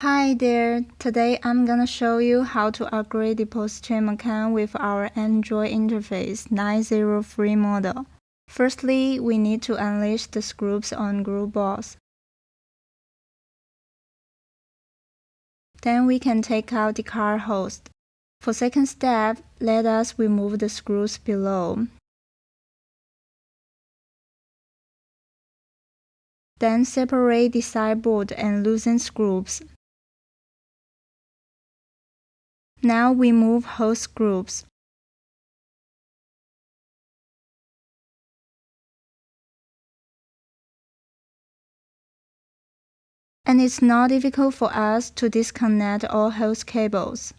Hi there, today I'm gonna show you how to upgrade the Porsche Macan with our Android interface 903 model. Firstly, we need to unleash the screws on group box. Then we can take out the car host. For second step, let us remove the screws below. Then separate the sideboard and loosen screws. Now remove hose screws. And it's not difficult for us to disconnect all hose cables.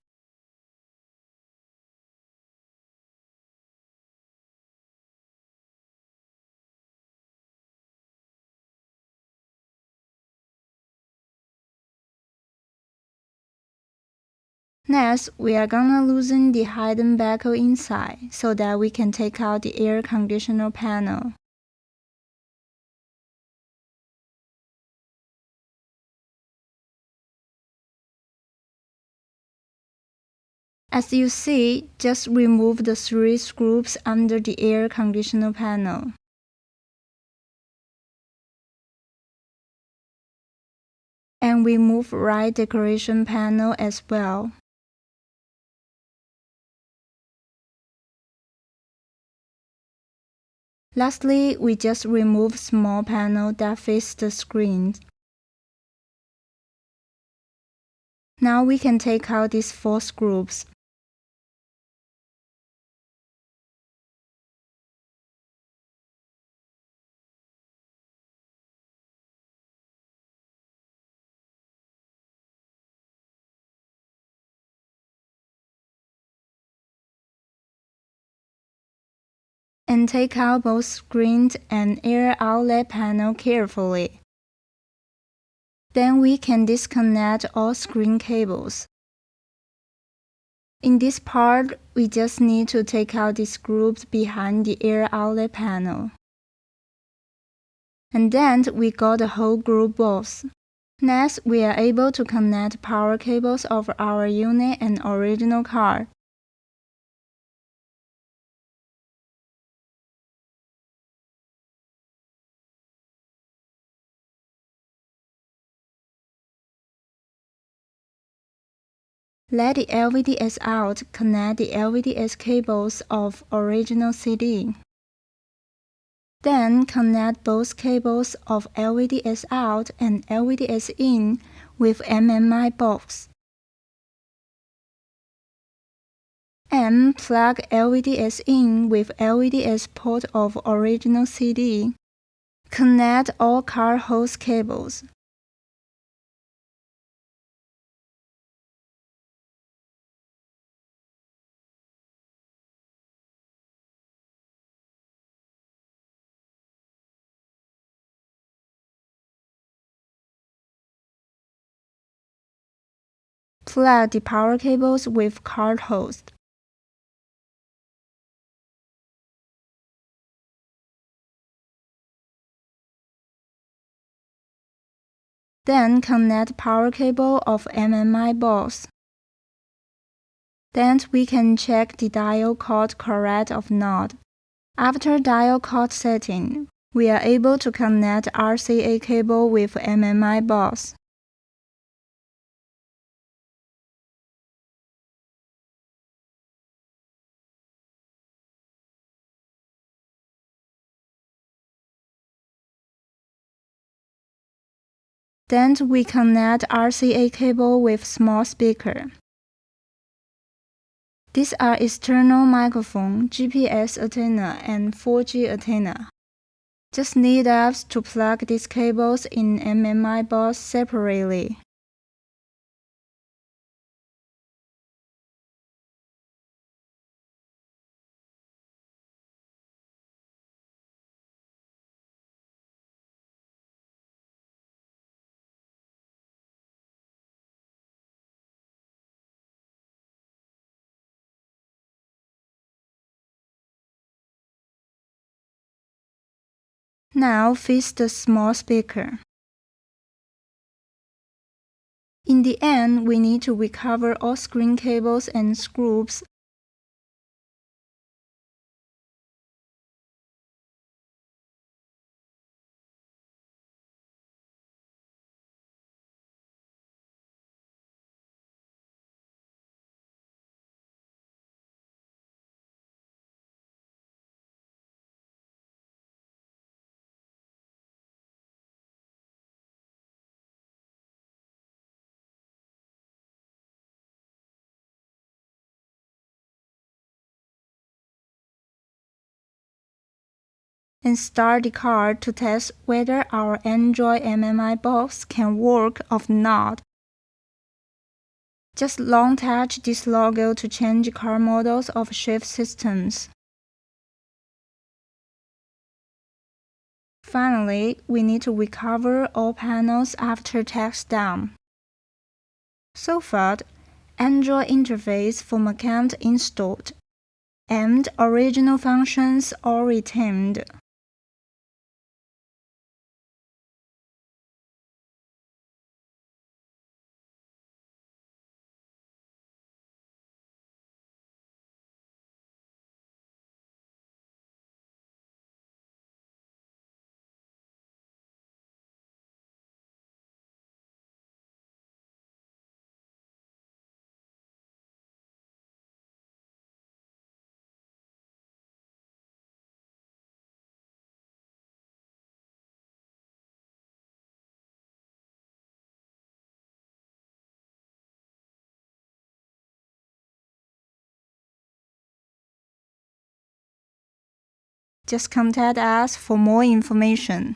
Next, we are gonna loosen the hidden bezel inside so that we can take out the air conditioner panel. As you see, just remove the 3 screws under the air conditioner panel. And remove right decoration panel as well. Lastly, we just remove small panel that fits the screen. Now we can take out these 4 screws. And take out both screen and air outlet panel carefully. Then we can disconnect all screen cables. In this part, we just need to take out the screws behind the air outlet panel. And then we got the whole group box. Next, we are able to connect power cables of our unit and original car. Let the LVDS out connect the LVDS cables of original CD. Then connect both cables of LVDS out and LVDS in with MMI box. And plug LVDS in with LVDS port of original CD. Connect all car hose cables. Plug the power cables with car hose. Then connect power cable of MMI box. Then we can check the dial code correct or not. After dial code setting, we are able to connect RCA cable with MMI box. Then we connect RCA cable with small speaker. These are external microphone, GPS antenna, and 4G antenna. Just need us to plug these cables in MMI box separately. Now fix the small speaker. In the end, we need to recover all screen cables and screws. And start the car to test whether our Android MMI box can work or not. Just long touch this logo to change car models of shift systems. Finally, we need to recover all panels after text down. So far, Android interface for Macan installed, and original functions all retained. Just contact us for more information.